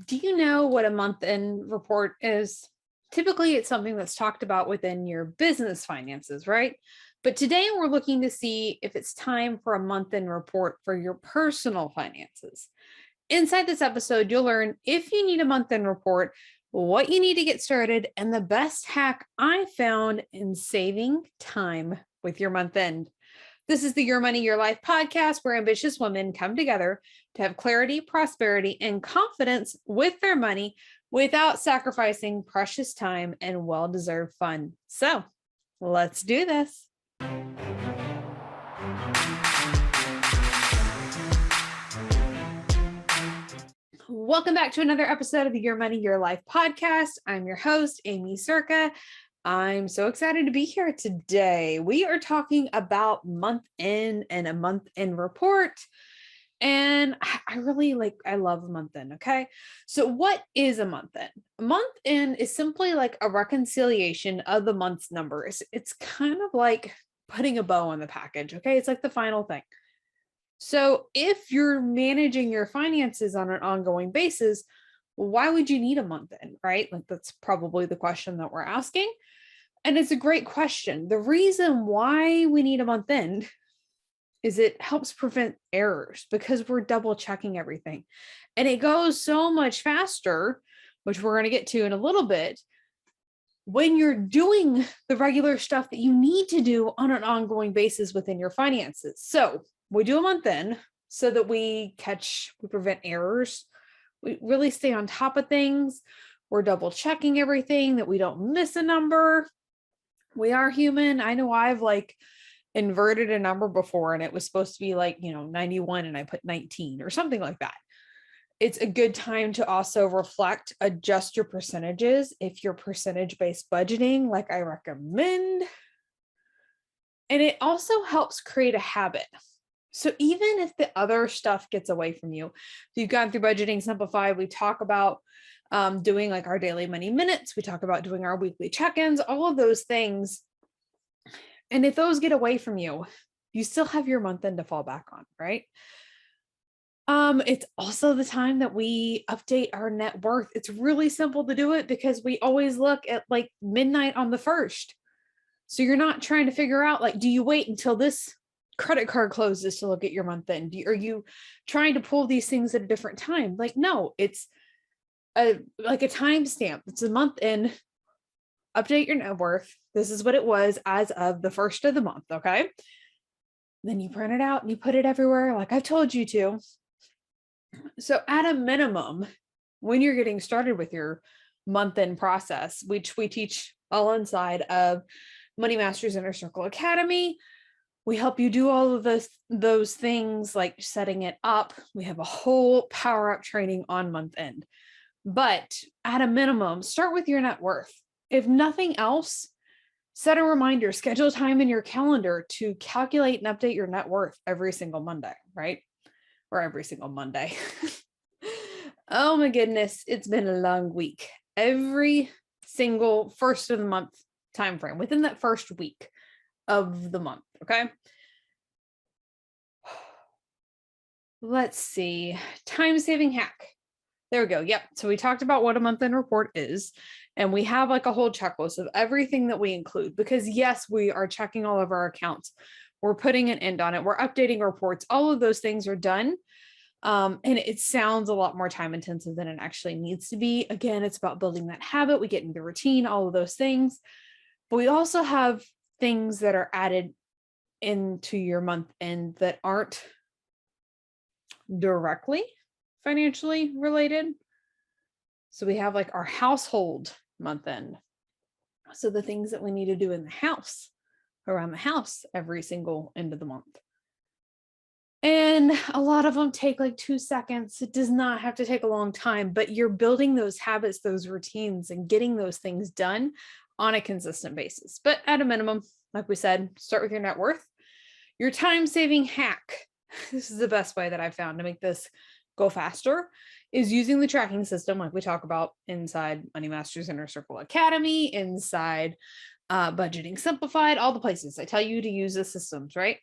Do you know what a month-end report is? Typically, it's something that's talked about within your business finances, right? But today we're looking to see if it's time for a month-end report for your personal finances. Inside this episode, you'll learn if you need a month-end report, what you need to get started, and the best hack I found in saving time with your month end. This is the Your Money, Your Life podcast where ambitious women come together to have clarity, prosperity, and confidence with their money without sacrificing precious time and well-deserved fun. So let's do this. Welcome back to another episode of the Your Money, Your Life podcast. I'm your host, Aimee Cerka. I'm so excited to be here today. We are talking about month end and a month end report. And I love a month end. Okay. So what is a month end? A month end is simply like a reconciliation of the month's numbers. It's kind of like putting a bow on the package. Okay. It's like the final thing. So if you're managing your finances on an ongoing basis, why would you need a month end, right? Like that's probably the question that we're asking. And it's a great question. The reason why we need a month end is it helps prevent errors because we're double checking everything. And it goes so much faster, which we're going to get to in a little bit, when you're doing the regular stuff that you need to do on an ongoing basis within your finances. So we do a month end so that we prevent errors. We really stay on top of things. We're double checking everything that we don't miss a number. We are human. I know I've inverted a number before and it was supposed to be 91 and I put 19 or something like that. It's a good time to also reflect, adjust your percentages if you're percentage-based budgeting, like I recommend. And it also helps create a habit. So even if the other stuff gets away from you, if you've gone through Budgeting Simplified, we talk about doing our daily money minutes. We talk about doing our weekly check-ins, all of those things. And if those get away from you, you still have your month end to fall back on, right? It's also the time that we update our net worth. It's really simple to do it because we always look at midnight on the 1st. So you're not trying to figure out, do you wait until this credit card closes to look at your month end? Are you trying to pull these things at a different time? No, it's a timestamp. It's a month end. Update your net worth. This is what it was as of the 1st of the month. Okay. Then you print it out and you put it everywhere like I've told you to. So at a minimum, when you're getting started with your month end process, which we teach all inside of Money Masters Inner Circle Academy, we help you do all of those things like setting it up. We have a whole power up training on month end. But at a minimum, start with your net worth. If nothing else, set a reminder, schedule time in your calendar to calculate and update your net worth every single Monday, right? Or every single Monday. Oh my goodness, it's been a long week. Every single first of the month time frame, within that first week of the month, okay? Let's see. Time-saving hack. There we go. Yep. So we talked about what a month-end report is, and we have a whole checklist of everything that we include because yes, we are checking all of our accounts. We're putting an end on it. We're updating reports. All of those things are done. And it sounds a lot more time intensive than it actually needs to be. Again, it's about building that habit. We get into the routine, all of those things. But we also have things that are added into your month end that aren't directly financially related. So we have our household month end. So the things that we need to do in the house, around the house every single end of the month. And a lot of them take 2 seconds. It does not have to take a long time, but you're building those habits, those routines, and getting those things done on a consistent basis. But at a minimum, like we said, start with your net worth. Your time-saving hack. This is the best way that I've found to make this go faster is using the tracking system like we talk about inside Money Masters Inner Circle Academy, inside Budgeting Simplified, all the places I tell you to use the systems, right?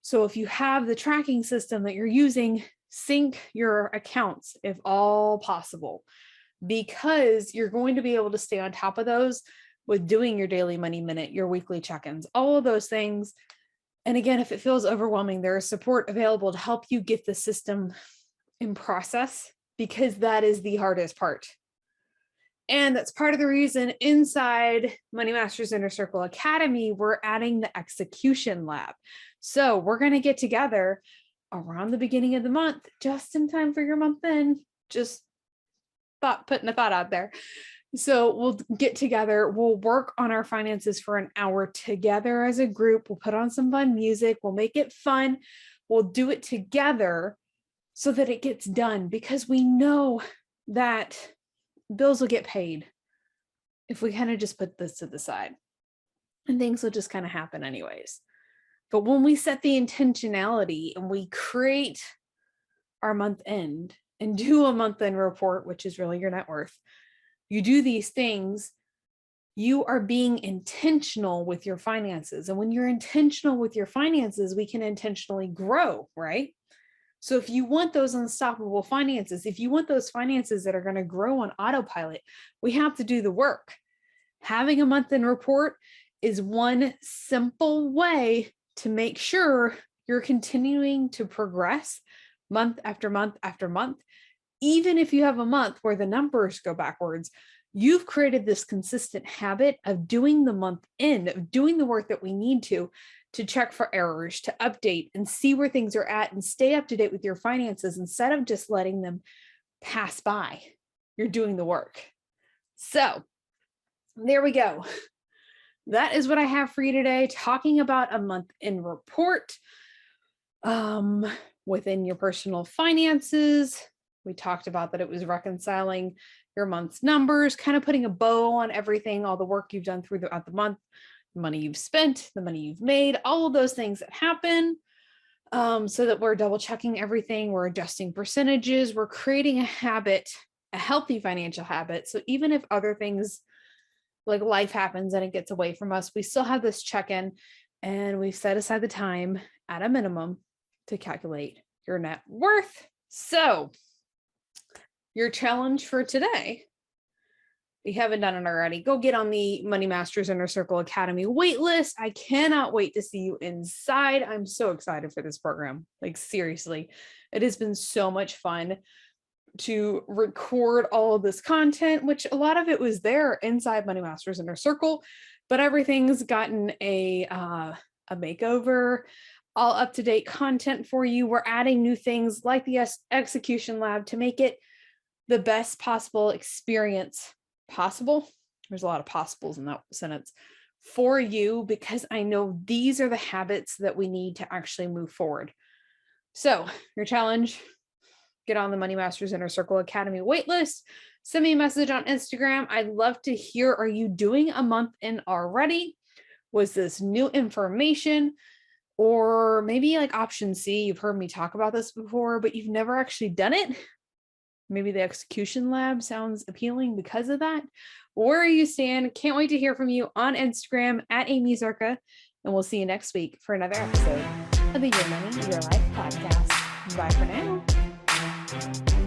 So if you have the tracking system that you're using sync your accounts if all possible, because you're going to be able to stay on top of those with doing your daily money minute, your weekly check-ins, all of those things. And again, if it feels overwhelming, there is support available to help you get the system in process, because that is the hardest part. And that's part of the reason inside Money Masters Inner Circle Academy, we're adding the execution lab. So we're going to get together around the beginning of the month, just in time for your month end. Just putting a thought out there. So we'll get together, we'll work on our finances for an hour together as a group. We'll put on some fun music. We'll make it fun. We'll do it together so that it gets done, because we know that bills will get paid if we kind of just put this to the side, and things will just kind of happen anyways. But when we set the intentionality and we create our month end and do a month end report, which is really your net worth, you do these things, you are being intentional with your finances. And when you're intentional with your finances, we can intentionally grow, right? So if you want those unstoppable finances, if you want those finances that are going to grow on autopilot, we have to do the work. Having a month-end report is one simple way to make sure you're continuing to progress month after month after month. Even if you have a month where the numbers go backwards, you've created this consistent habit of doing the month end, of doing the work that we need to check for errors, to update and see where things are at and stay up to date with your finances instead of just letting them pass by. You're doing the work. So there we go. That is what I have for you today, talking about a month-end report within your personal finances. We talked about that it was reconciling your month's numbers, kind of putting a bow on everything, all the work you've done throughout the month, the money you've spent, the money you've made, all of those things that happen, so that we're double checking everything. We're adjusting percentages. We're creating a habit, a healthy financial habit. So even if other things like life happens and it gets away from us, we still have this check-in, and we've set aside the time at a minimum to calculate your net worth. So your challenge for today, if you haven't done it already, go get on the Money Masters Inner Circle Academy waitlist. I cannot wait to see you inside. I'm so excited for this program. Like seriously, it has been so much fun to record all of this content, which a lot of it was there inside Money Masters Inner Circle, but everything's gotten a makeover, all up-to-date content for you. We're adding new things like the execution lab to make it the best possible experience possible. There's a lot of possibles in that sentence for you, because I know these are the habits that we need to actually move forward. So your challenge, get on the Money Masters Inner Circle Academy waitlist. Send me a message on Instagram. I'd love to hear, are you doing a month in already? Was this new information? Or maybe like option C, you've heard me talk about this before, but you've never actually done it. Maybe the execution lab sounds appealing because of that. Where you stand, can't wait to hear from you on Instagram at Aimee Cerka. And we'll see you next week for another episode of the Your Money, Your Life podcast. Bye for now.